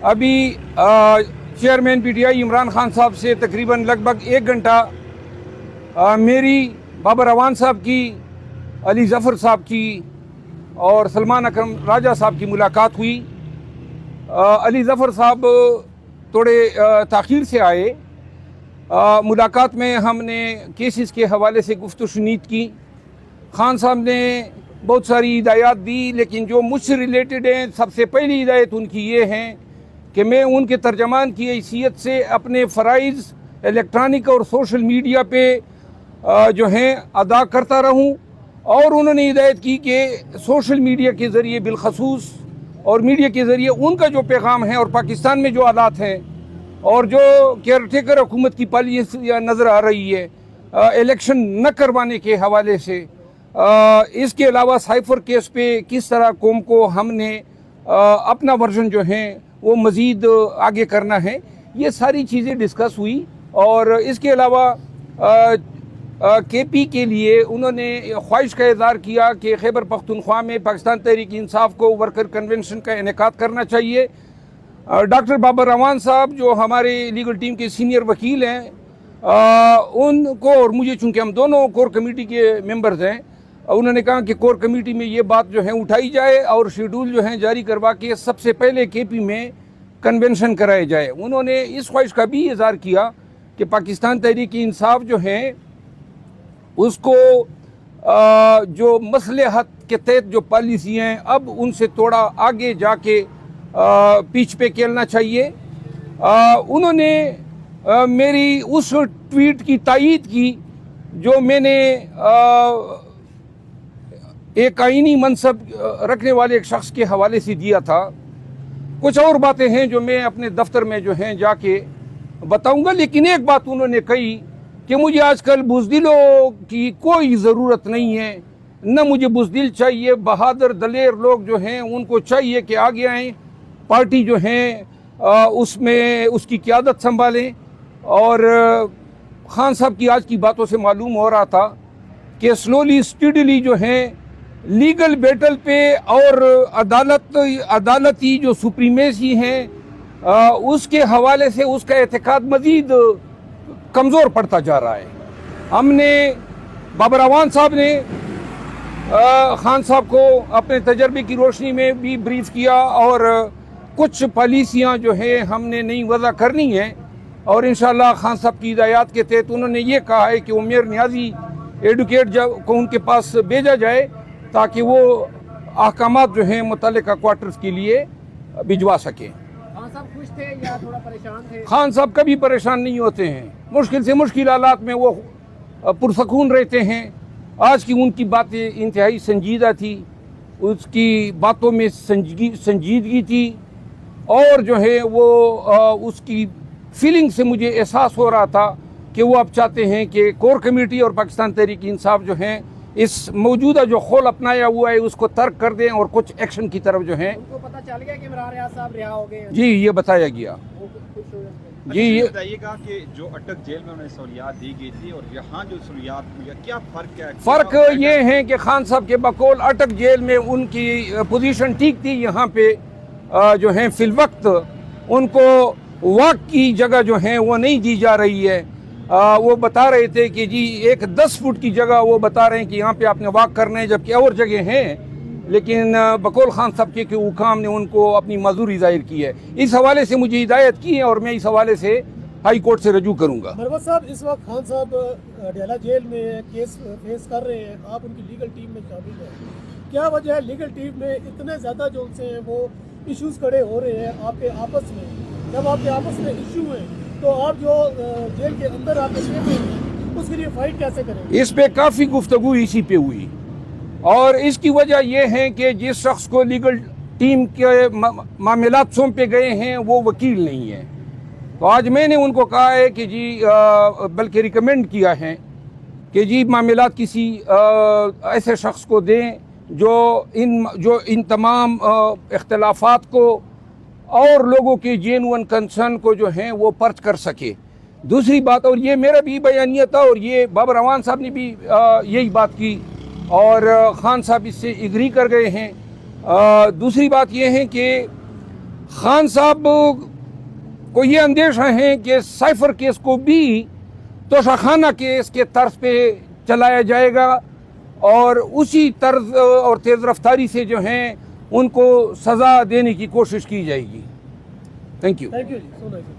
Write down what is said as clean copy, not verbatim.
ابھی chairman P T I Imran Khan صاحب سے تقریباً لگ بھگ 1 گھنٹہ میری بابر اعوان صاحب کی، علی ظفر صاحب کی اور سلمان اکرم راجہ صاحب کی ملاقات ہوئی۔ علی ظفر صاحب تھوڑے تاخیر سے آئے۔ ملاقات میں ہم نے کیسز کے حوالے سے گفت و شنید کی۔ خان صاحب نے بہت ساری ہدایات دی، لیکن جو مجھ سے ریلیٹڈ ہیں، سب سے پہلی ہدایت ان کی یہ ہے کہ میں ان کے ترجمان کی حیثیت سے اپنے فرائض الیکٹرانک اور سوشل میڈیا پہ جو ہیں ادا کرتا رہوں، اور انہوں نے ہدایت کی کہ سوشل میڈیا کے ذریعے بالخصوص اور میڈیا کے ذریعے ان کا جو پیغام ہے اور پاکستان میں جو حالات ہیں اور جو کیئر ٹیکر حکومت کی پالیسی نظر آ رہی ہے الیکشن نہ کروانے کے حوالے سے، اس کے علاوہ سائفر کیس پہ کس طرح قوم کو ہم نے اپنا ورژن جو ہیں وہ مزید آگے کرنا ہے، یہ ساری چیزیں ڈسکس ہوئی۔ اور اس کے علاوہ کے پی کے لیے انہوں نے خواہش کا اظہار کیا کہ خیبر پختونخوا میں پاکستان تحریک انصاف کو ورکر کنونشن کا انعقاد کرنا چاہیے۔ ڈاکٹر بابر اعوان صاحب جو ہمارے لیگل ٹیم کے سینئر وکیل ہیں، ان کو اور مجھے، چونکہ ہم دونوں کور کمیٹی کے ممبرز ہیں، انہوں نے کہا کہ کور کمیٹی میں یہ بات جو ہے اٹھائی جائے اور شیڈول جو ہیں جاری کروا کے سب سے پہلے کے پی میں کنونشن کرائے جائے۔ انہوں نے اس خواہش کا بھی اظہار کیا کہ پاکستان تحریک انصاف جو ہیں اس کو جو مصلحت کے تحت جو پالیسی ہیں اب ان سے تھوڑا آگے جا کے پیچھ پہ کھیلنا چاہیے۔ انہوں نے میری اس ٹویٹ کی تائید کی جو میں نے ایک آئینی منصب رکھنے والے ایک شخص کے حوالے سے دیا تھا۔ کچھ اور باتیں ہیں جو میں اپنے دفتر میں جو ہیں جا کے بتاؤں گا، لیکن ایک بات انہوں نے کہی کہ مجھے آج کل بزدلوں کی کوئی ضرورت نہیں ہے، نہ مجھے بزدل چاہیے، بہادر دلیر لوگ جو ہیں ان کو چاہیے کہ آگے آئیں، پارٹی جو ہیں اس میں اس کی قیادت سنبھالیں۔ اور خان صاحب کی آج کی باتوں سے معلوم ہو رہا تھا کہ سلولی اسٹیڈلی جو ہیں لیگل بیٹل پہ اور عدالتی جو سپریمیسی ہیں اس کے حوالے سے اس کا اعتقاد مزید کمزور پڑتا جا رہا ہے۔ ہم نے بابر اعوان صاحب نے خان صاحب کو اپنے تجربے کی روشنی میں بھی بریف کیا، اور کچھ پالیسیاں جو ہیں ہم نے نئی وضع کرنی ہیں، اور انشاءاللہ خان صاحب کی ہدایات کے تحت انہوں نے یہ کہا ہے کہ عمیر نیازی ایڈوکیٹ کو ان کے پاس بھیجا جائے تاکہ وہ احکامات جو ہیں متعلقہ کوارٹرز کے لیے بھجوا سکیں۔ خان صاحب خوش تھے یا تھوڑا پریشان تھے؟ خان صاحب کبھی پریشان نہیں ہوتے ہیں، مشکل سے مشکل حالات میں وہ پرسکون رہتے ہیں۔ آج کی ان کی باتیں انتہائی سنجیدہ تھی، اس کی باتوں میں سنجیدگی تھی، اور جو ہے وہ اس کی فیلنگ سے مجھے احساس ہو رہا تھا کہ وہ اب چاہتے ہیں کہ کور کمیٹی اور پاکستان تحریک انصاف جو ہیں اس موجودہ جو خول اپنایا ہوا ہے اس کو ترک کر دیں اور کچھ ایکشن کی طرف جو ہیں۔ ان کو پتہ چل گیا کہ عمران ریاض صاحب رہا ہو گئے؟ جی یہ بتایا گیا۔ جی یہ بتائیے گا کہ جو اٹک جیل میں انہیں سہولیات دی گئی تھی اور یہاں جو سہولیات ہوئی، کیا فرق ہے؟ فرق یہ ہے کہ خان صاحب کے بقول اٹک جیل میں ان کی پوزیشن ٹھیک تھی، یہاں پہ جو ہیں فی الوقت ان کو واک کی جگہ جو ہیں وہ نہیں دی جا رہی ہے۔ وہ بتا رہے تھے کہ جی ایک 10 فٹ کی جگہ وہ بتا رہے ہیں کہ یہاں پہ آپ نے واک کرنا ہے، جبکہ اور جگہ ہیں، لیکن بقول خان صاحب کے حکام نے ان کو اپنی معذوری ظاہر کی ہے۔ اس حوالے سے مجھے ہدایت کی ہے اور میں اس حوالے سے ہائی کورٹ سے رجوع کروں گا۔ مروت صاحب، اس وقت خان صاحب ڈیلا جیل میں کیس فیس کر رہے ہیں، آپ ان کی لیگل ٹیم میں شامل ہیں، کیا وجہ ہے لیگل ٹیم میں اتنے زیادہ جو ان سے ہیں وہ ایشوز کھڑے ہو رہے ہیں آپ کے آپس میں؟ جب آپ کے آپس میں ایشو ہیں تو آپ جو جیل کے اندر آپ کے ہیں اس کے لیے فائٹ کیسے کریں؟ اس پہ کافی گفتگو اسی پہ ہوئی، اور اس کی وجہ یہ ہے کہ جس شخص کو لیگل ٹیم کے معاملات سونپے گئے ہیں وہ وکیل نہیں ہے۔ تو آج میں نے ان کو کہا ہے کہ جی بلکہ ریکمینڈ کیا ہے کہ جی معاملات کسی ایسے شخص کو دیں جو ان تمام اختلافات کو اور لوگوں کے جینون کنسرن کو جو ہیں وہ پرچ کر سکے۔ دوسری بات، اور یہ میرا بھی بیانیہ تھا اور یہ بابر اعوان صاحب نے بھی یہی بات کی اور خان صاحب اس سے اگری کر گئے ہیں۔ دوسری بات یہ ہے کہ خان صاحب کو یہ اندیشہ ہے کہ سائفر کیس کو بھی توشاخانہ کیس کے طرز پہ چلایا جائے گا اور اسی طرز اور تیز رفتاری سے جو ہیں ان کو سزا دینے کی کوشش کی جائے گی. Thank you. Thank you G.